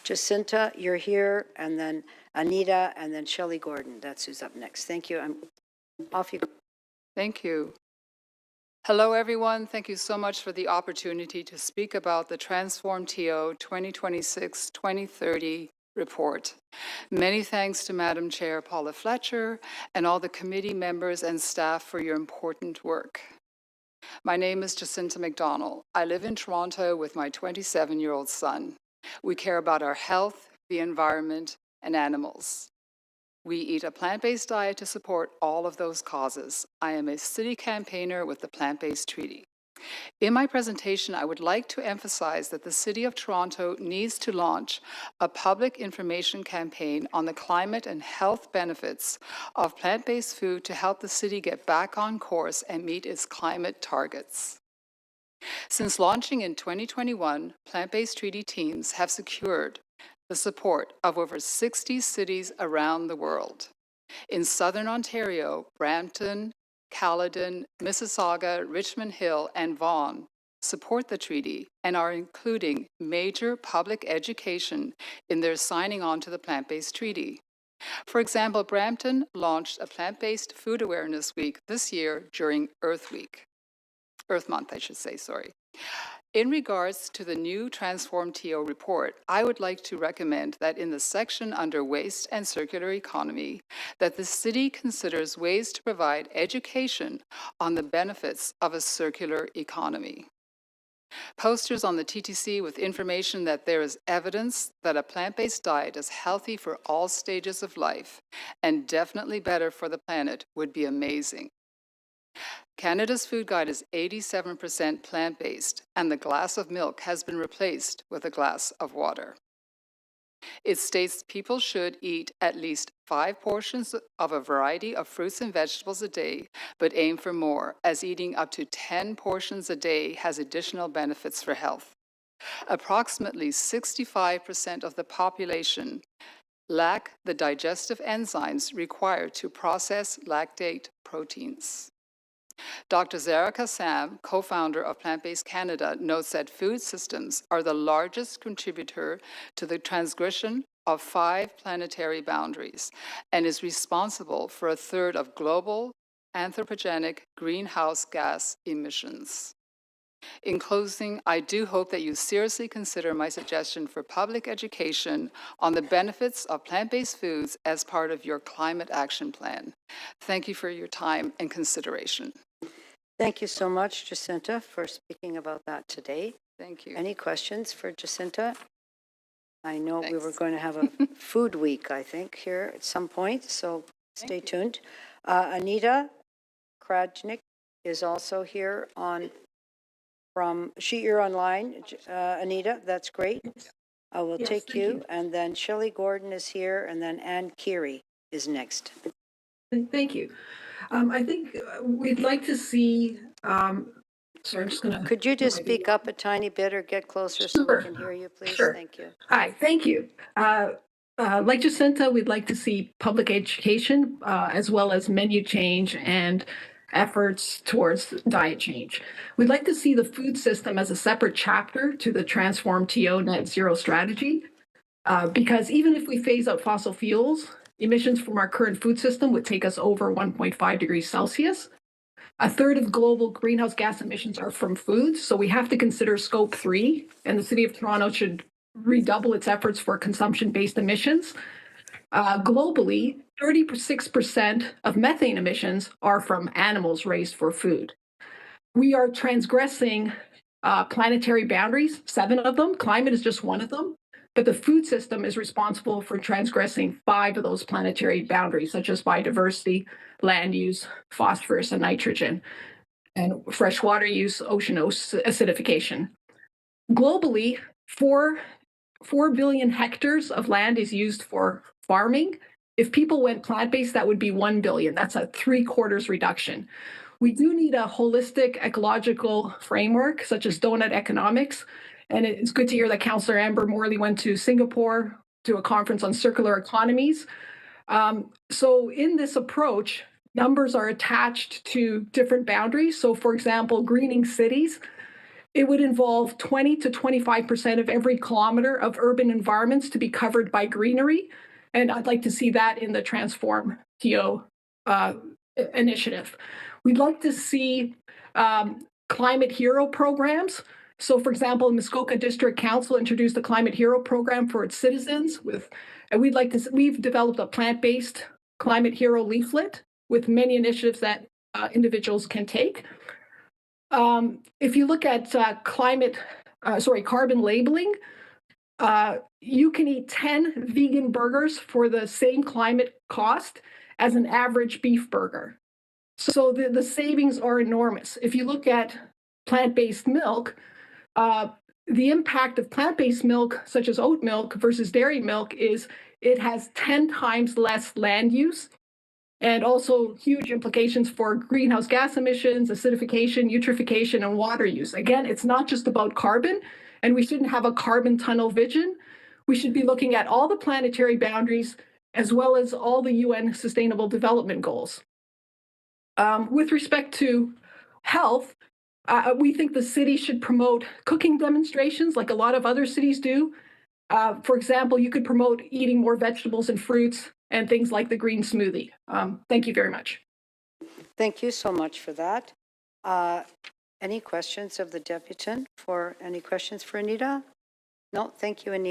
Jacinta, you're here, and then Anita, and then Shelley Gordon. That's who's up next. Thank you. Off you go. Thank you. Hello, everyone. Thank you so much for the opportunity to speak about the Transform TO 2026-2030 report. Many thanks to Madam Chair Paula Fletcher and all the committee members and staff for your important work. My name is Jacinta McDonald. I live in Toronto with my 27-year-old son. We care about our health, the environment, and animals. We eat a plant-based diet to support all of those causes. I am a city campaigner with the Plant-Based Treaty. In my presentation, I would like to emphasize that the City of Toronto needs to launch a public information campaign on the climate and health benefits of plant-based food to help the city get back on course and meet its climate targets. Since launching in 2021, Plant-Based Treaty teams have secured the support of over 60 cities around the world. In Southern Ontario, Brampton, Caledon, Mississauga, Richmond Hill, and Vaughan support the treaty and are including major public education in their signing on to the Plant-Based Treaty. For example, Brampton launched a Plant-Based Food Awareness Week this year during Earth Month, I should say, sorry. In regards to the new Transform TO report, I would like to recommend that in the section under Waste and Circular Economy, that the city considers ways to provide education on the benefits of a circular economy. Posters on the TTC with information that there is evidence that a plant-based diet is healthy for all stages of life and definitely better for the planet would be amazing. Canada's food guide is 87% plant-based, and the glass of milk has been replaced with a glass of water. It states people should eat at least 5 portions of a variety of fruits and vegetables a day, but aim for more, as eating up to 10 portions a day has additional benefits for health. Approximately 65% of the population lack the digestive enzymes required to process lactate proteins. Dr. Zara Kassam, co-founder of Plant-Based Canada, notes that food systems are the largest contributor to the transgression of 5 planetary boundaries and is responsible for 1/3 of global anthropogenic greenhouse gas emissions. In closing, I do hope that you seriously consider my suggestion for public education on the benefits of plant-based foods as part of your climate action plan. Thank you for your time and consideration. Thank you so much, Jacinta, for speaking about that today. Thank you. Any questions for Jacinta? I know Thanks. we were going to have a food week, I think, here at some point, so stay tuned. Anita Krajnc is also here you're online, Anita, that's great. I will take you, and then Shelley Gordon is here, and then Ann Keary is next. Thank you. I think we'd like to see, sorry, I'm just gonna. Could you just speak up a tiny bit or get closer so we can hear you, please? Sure. Thank you. Hi, thank you. Like Jacinta, we'd like to see public education as well as menu change and efforts towards diet change. We'd like to see the food system as a separate chapter to the Transform TO Net Zero strategy, because even if we phase out fossil fuels, emissions from our current food system would take us over 1.5 degrees Celsius. 1/3 of global greenhouse gas emissions are from foods, so we have to consider scope 3, and the City of Toronto should redouble its efforts for consumption-based emissions. Globally, 36% of methane emissions are from animals raised for food. We are transgressing planetary boundaries, 7 of them. Climate is just one of them. But the food system is responsible for transgressing 5 of those planetary boundaries, such as biodiversity, land use, phosphorus and nitrogen, and freshwater use, ocean acidification. Globally, 4 billion hectares of land is used for farming. If people went plant-based, that would be 1 billion. That's a 3/4 reduction. We do need a holistic ecological framework, such as donut economics. And it's good to hear that Councillor Amber Morley went to Singapore to a conference on circular economies. So in this approach, numbers are attached to different boundaries. So for example, greening cities it would involve 20 to 25% of every kilometer of urban environments to be covered by greenery. And I'd like to see that in the Transform TO initiative. We'd like to see climate hero programs. So, for example, Muskoka District Council introduced a climate hero program for its citizens. And we've developed a plant-based climate hero leaflet with many initiatives that individuals can take. If you look at carbon labeling, you can eat 10 vegan burgers for the same climate cost as an average beef burger. So the savings are enormous. If you look at plant-based milk, the impact of plant-based milk, such as oat milk versus dairy milk, is it has 10 times less land use, and also huge implications for greenhouse gas emissions, acidification, eutrophication, and water use. Again, it's not just about carbon, and we shouldn't have a carbon tunnel vision. We should be looking at all the planetary boundaries as well as all the UN Sustainable Development Goals. With respect to health, we think the city should promote cooking demonstrations like a lot of other cities do. For example, you could promote eating more vegetables and fruits and things like the green smoothie. Thank you very much. Thank you so much for that. Any questions of the deputant? Any questions for Anita? No, thank you, Anita.